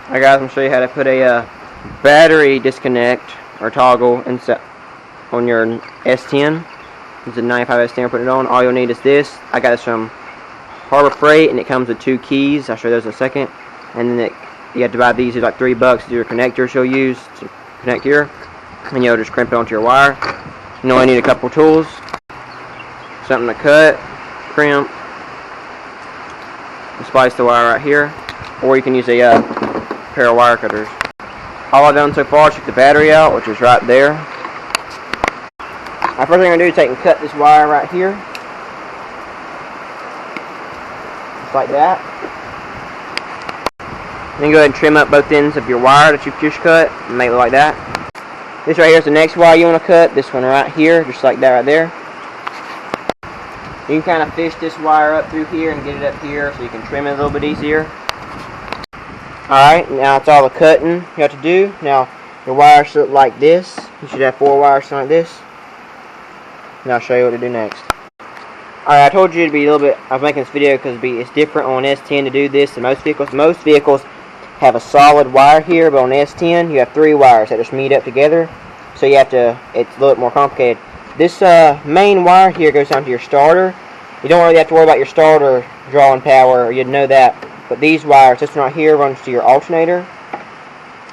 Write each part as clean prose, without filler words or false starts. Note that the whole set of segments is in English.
Alright guys, I'm going to show you how to put a battery disconnect or toggle inside on your S10. It's a 95 S10 putting it on. All you'll need is this. I got this from Harbor Freight and it comes with 2 keys. I'll show you those in a second. And then you have to buy these. It's like $3. These are connectors you'll use to connect here. And you'll just crimp it onto your wire. You only need a couple tools. Something to cut, crimp, and splice the wire right here. Or you can use a pair of wire cutters. All I've done so far is take the battery out, which is right there. First thing I'm going to do is take and cut this wire right here. Just like that. Then go ahead and trim up both ends of your wire that you've just cut and make it like that. This right here is the next wire you want to cut. This one right here, just like that right there. You can kind of fish this wire up through here and get it up here so you can trim it a little bit easier. Alright, now it's all the cutting you have to do. Now, your wires should look like this. You should have 4 wires like this. Now I'll show you what to do next. Alright, I told you it'd be a little bit, I was making this video because it's different on S10 to do this than most vehicles. Most vehicles have a solid wire here, but on S10 you have 3 wires that just meet up together. So you have to, it's a little bit more complicated. This main wire here goes down to your starter. You don't really have to worry about your starter drawing power, or you'd know that. But these wires, this one right here, runs to your alternator.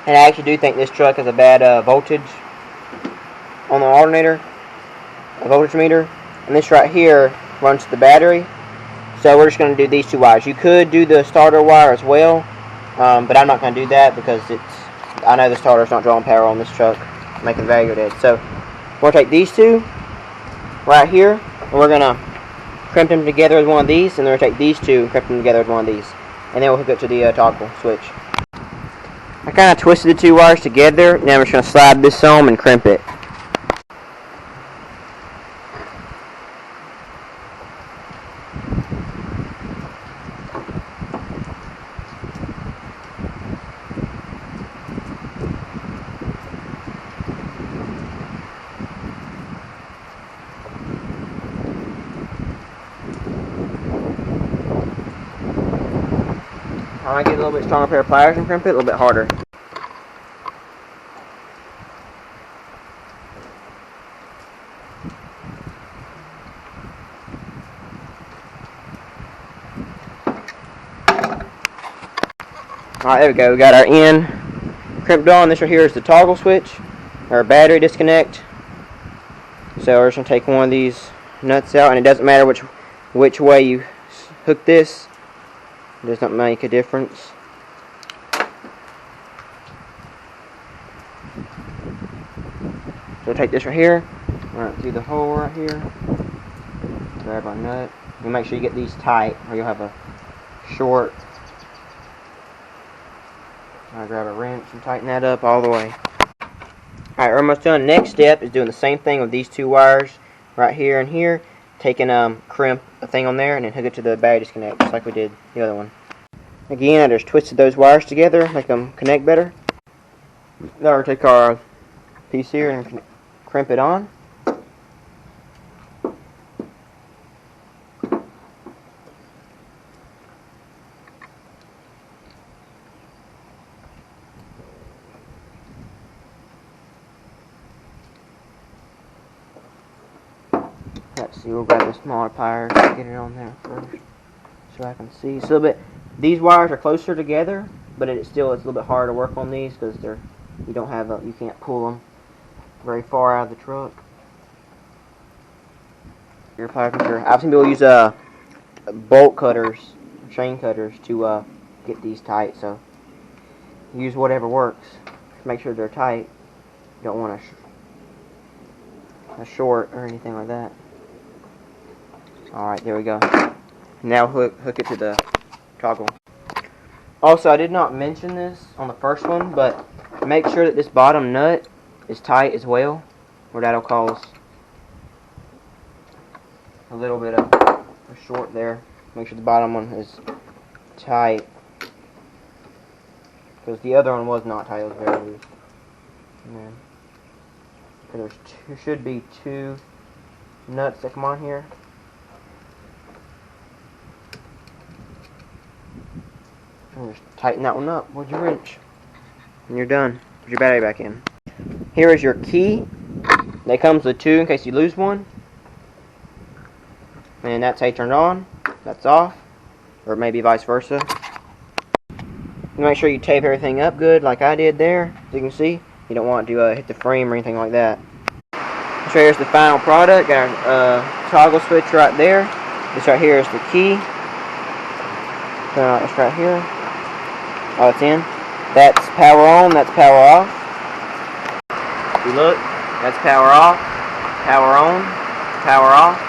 And I actually do think this truck has a bad voltage on the alternator, a voltage meter. And this right here runs to the battery. So we're just going to do these 2 wires. You could do the starter wire as well, but I'm not going to do that because I know the starter's not drawing power on this truck, making the value dead. So we're going to take these 2 right here, and we're going to crimp them together with one of these, and then we're going to take these 2 and crimp them together with one of these. And then we'll hook it to the toggle switch. I kind of twisted the 2 wires together. Now I'm just going to slide this on and crimp it. I might get a little bit stronger pair of pliers and crimp it a little bit harder. Alright, there we go. We got our end crimped on. This right here is the toggle switch, or battery disconnect. So we're just going to take one of these nuts out, and it doesn't matter which way you hook this. It does not make a difference. So take this right here, run it through the hole right here, grab our nut, and make sure you get these tight or you'll have a short. I grab a wrench and tighten that up all the way. Alright, we're almost done. Next step is doing the same thing with these 2 wires right here and here. Taking crimp a thing on there and then hook it to the battery disconnect just like we did the other one. Again, I just twisted those wires together, make them connect better. Now we'll take our piece here and crimp it on. Let's see, we'll grab the smaller pliers and get it on there first so I can see. So a little bit, these wires are closer together, but it's a little bit harder to work on these because you can't pull them very far out of the truck. Your pliers, I've seen people use bolt cutters, chain cutters to get these tight. So use whatever works. Make sure they're tight. You don't want a short or anything like that. Alright, there we go. Now hook it to the toggle. Also, I did not mention this on the first one, but make sure that this bottom nut is tight as well, or that'll cause a little bit of a short there. Make sure the bottom one is tight, because the other one was not tight, it was very loose. There should be 2 nuts that come on here. And just tighten that one up with your wrench. and you're done. Put your battery back in. Here is your key. That comes with two in case you lose one. And that's how you turn it on. That's off. Or maybe vice versa. Make sure you tape everything up good like I did there. As you can see, you don't want to hit the frame or anything like that. So here's the final product. Got a toggle switch right there. This right here is the key. It's right here. Oh, it's in. That's power on, that's power off. If you look, that's power off, power on, power off.